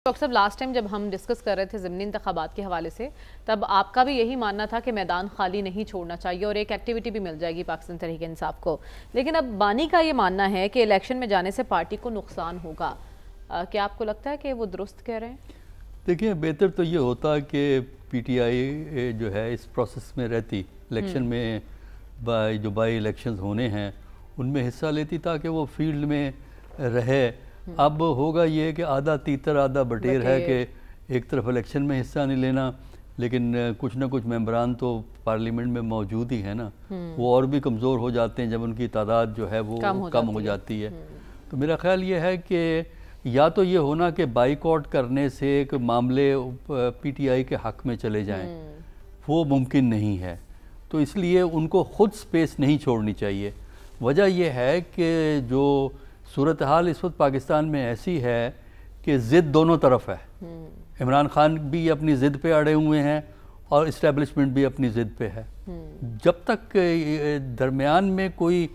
Doctor साहब, last time जब हम डिस्कस कर रहे थे ज़िमनी इंतखाबात के हवाले से, तब आपका भी यही मानना था कि मैदान खाली नहीं छोड़ना चाहिए और एक एक्टिविटी भी मिल जाएगी पाकिस्तान तहरीक इंसाफ को। लेकिन अब बानी का ये मानना है कि इलेक्शन में जाने से पार्टी को नुकसान होगा। क्या आपको लगता है कि वो दुरुस्त कह रहे हैं? देखिए, बेहतर तो ये होता कि PTI जो है इस प्रोसेस में रहती, इलेक्शन में जो बाई इलेक्शन होने हैं उनमें हिस्सा लेती ताकि वो फील्ड में रहे। अब होगा ये कि आधा तीतर आधा बटेर है कि एक तरफ इलेक्शन में हिस्सा नहीं लेना, लेकिन कुछ ना कुछ मेंबरान तो पार्लियामेंट में मौजूद ही है ना, वो और भी कमज़ोर हो जाते हैं जब उनकी तादाद जो है वो कम हो जाती है। तो मेरा ख्याल ये है कि या तो ये होना कि बाइकआउट करने से एक मामले PTI के हक़ में चले जाएं, वो मुमकिन नहीं है। तो इसलिए उनको ख़ुद स्पेस नहीं छोड़नी चाहिए। वजह यह है कि जो सूरत हाल इस वक्त पाकिस्तान में ऐसी है कि ज़िद दोनों तरफ है। इमरान खान भी अपनी ज़िद पे अड़े हुए हैं और इस्टेब्लिशमेंट भी अपनी ज़िद पे है। जब तक दरमियान में कोई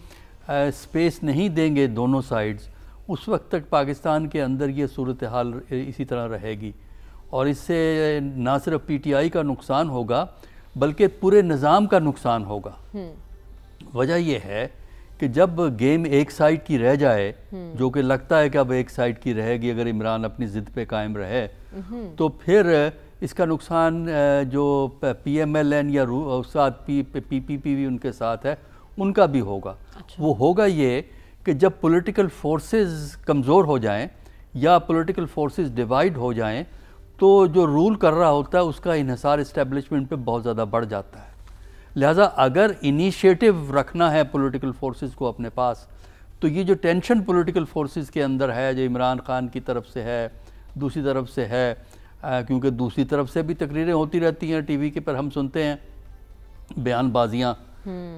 स्पेस नहीं देंगे दोनों साइड्स, उस वक्त तक पाकिस्तान के अंदर ये सूरत हाल इसी तरह रहेगी और इससे ना सिर्फ PTI का नुकसान होगा बल्कि पूरे निज़ाम का नुकसान होगा। वजह यह है कि जब गेम एक साइड की रह जाए, जो कि लगता है कि अब एक साइड की रहेगी अगर इमरान अपनी ज़िद पे कायम रहे, तो फिर इसका नुकसान जो PMLN या साथ PPP भी उनके साथ है उनका भी होगा। अच्छा। वो होगा ये कि जब पॉलिटिकल फोर्सेस कमज़ोर हो जाएं या पॉलिटिकल फोर्सेस डिवाइड हो जाएं तो जो रूल कर रहा होता है उसका इन्हिसार इस्टेब्लिशमेंट पे बहुत ज़्यादा बढ़ जाता है। लिहाजा अगर इनिशिएटिव रखना है पॉलिटिकल फोर्सेस को अपने पास, तो ये जो टेंशन पॉलिटिकल फोर्सेस के अंदर है, जो इमरान खान की तरफ से है, दूसरी तरफ से है, क्योंकि दूसरी तरफ से भी तकरीरें होती रहती हैं TV के पर हम सुनते हैं बयानबाजियाँ,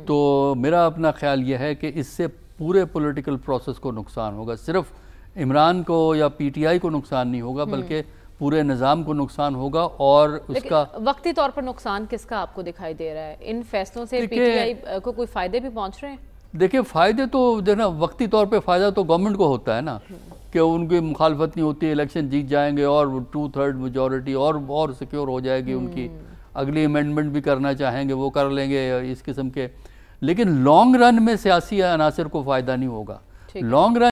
तो मेरा अपना ख्याल यह है कि इससे पूरे पॉलिटिकल प्रोसेस को नुकसान होगा। सिर्फ इमरान को या PTI को नुकसान नहीं होगा बल्कि पूरे निज़ाम को नुकसान होगा। और उसका वक्ती तौर पर नुकसान किसका आपको दिखाई दे रहा है? इन फैसलों से PTI को कोई फ़ायदे भी पहुंच रहे हैं? देखिए, फ़ायदे तो देखना, वक्ती तौर पे फ़ायदा तो गवर्नमेंट को होता है ना कि उनकी मुखालफत नहीं होती, इलेक्शन जीत जाएंगे और 2/3 मेजॉरिटी और सिक्योर हो जाएगी उनकी, अगली अमेंडमेंट भी करना चाहेंगे वो कर लेंगे इस किस्म के। लेकिन लॉन्ग रन में सियासी अनासर को फ़ायदा नहीं होगा। Long run